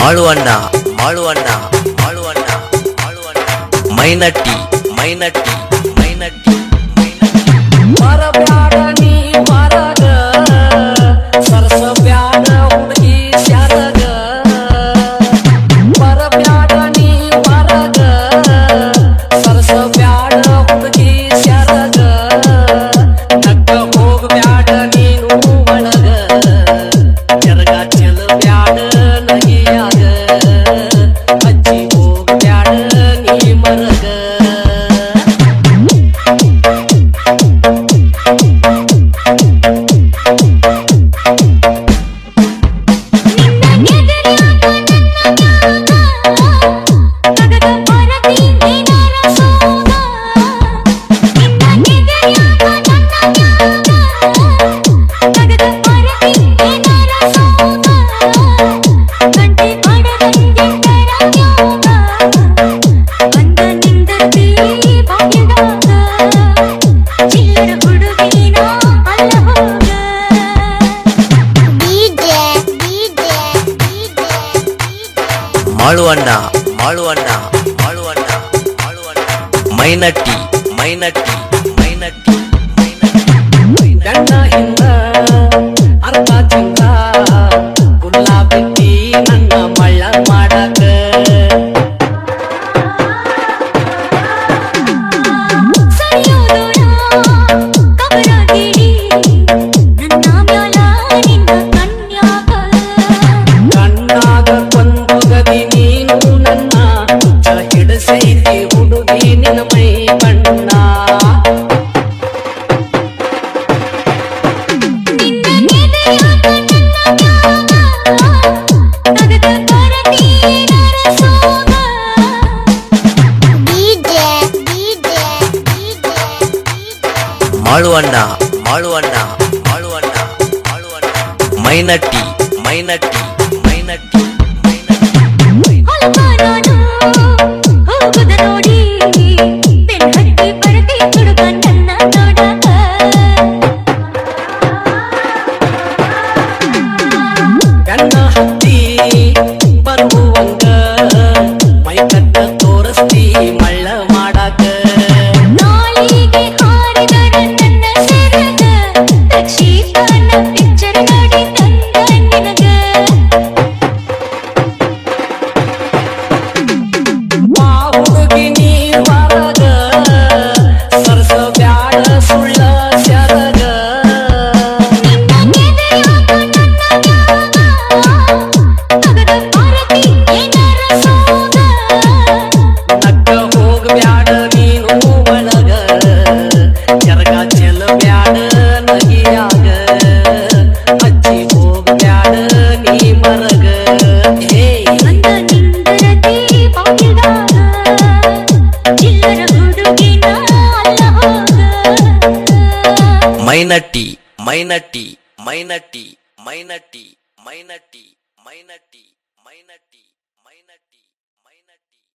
ಮಾಳುವಣ್ಣ ಮಾಳುವಣ್ಣ ಮಾಳುವಣ್ಣ ಮಾಳುವಣ್ಣ ಮೈನಟ್ಟಿ ಮೈನಟ್ಟಿ ಮೈನಟ್ಟಿ ಮರಬ್ಯಾಡ ನೀ ಮರಗ ಸರಸಬ್ಯಾಡ ಹುಡುಗಿ ಸ್ಯಾರಗ ಮರಬ್ಯಾಡ ನೀ ಮರಗ ಸರಸಬ್ಯಾಡ ಹುಡುಗಿ ಸ್ಯಾರಗ ನಕ್ಕ ಹೋಗಬ್ಯಾಡ ನೀನು ಒಳಗ ಜರಗ ಚೆಲ್ಲಬ್ಯಾಡ ನಗಿಯಾಗ ಅಜ್ಜಿ ಹೋಗಬ್ಯಾಡ ನೀ ಮರಗ ಮಾಳುವಣ್ಣ ಮಾಳುವಣ್ಣ ಮಾಳುವಣ್ಣ ಮಾಳುವಣ್ಣ ಮೈನಟ್ಟಿ ಮೈನಟ್ಟಿ ಮೈನಟ್ಟಿ ಗಂಡ ಹಿಂದ ಅರ್ಧ ಚಿಂಗ ಗುಲಾಬಿಟ್ಟಿ ನನ್ನ ಮಳ್ಳ ಮಾಡಕ ಕಣ್ಣಾಗ ಕೊಂದೊಗದಿ ನೀನು ನನ್ನ ಹಿಡಸೈತಿ ಹುಡುಗಿ ನಿನ್ನ ಮೈ ಬಣ್ಣ ಮಾಳುವಣ್ಣ ಮಾಳುವಣ್ಣ ಮಾಳುವಣ್ಣ ಮಾಳುವಣ್ಣ ಮೈನಟ್ಟಿ ಮೈನಟ್ಟಿ ಮೈನಟ್ಟಿ ಗಣ್ಣ ಹತ್ತಿ ಬರುವಂಗ ಮೈ ಕಟ್ಟ ತೋರಿಸ್ತಿ ಮಳ್ಳ ಮಾಡಾಕ ಹುಡುಗಿ ನೀ ಹೊರಗ ಸರಸಬ್ಯಾಡ ಸುಳ್ಳ ಸ್ಯಾರಗ ನಕ್ಕ ಹೋಗಬ್ಯಾಡ ನೀನು ಒಳಗ ಜರಗ ಚೆಲ್ಲಬ್ಯಾಡ ನಗಿಯಾಗ ಅಜ್ಜಿ ಹೋಗಬ್ಯಾಡ ನೀ ಮರಗ ಹೇ ಮೈನಟ್ಟಿ ಮೈನಟ್ಟಿ ಮೈನಟ್ಟಿ ಮೈನಟ್ಟಿ ಮೈನಟ್ಟಿ ಮೈನಟ್ಟಿ ಮೈನಟ್ಟಿ ಮೈನಟ್ಟಿ ಮೈನಟ್ಟಿ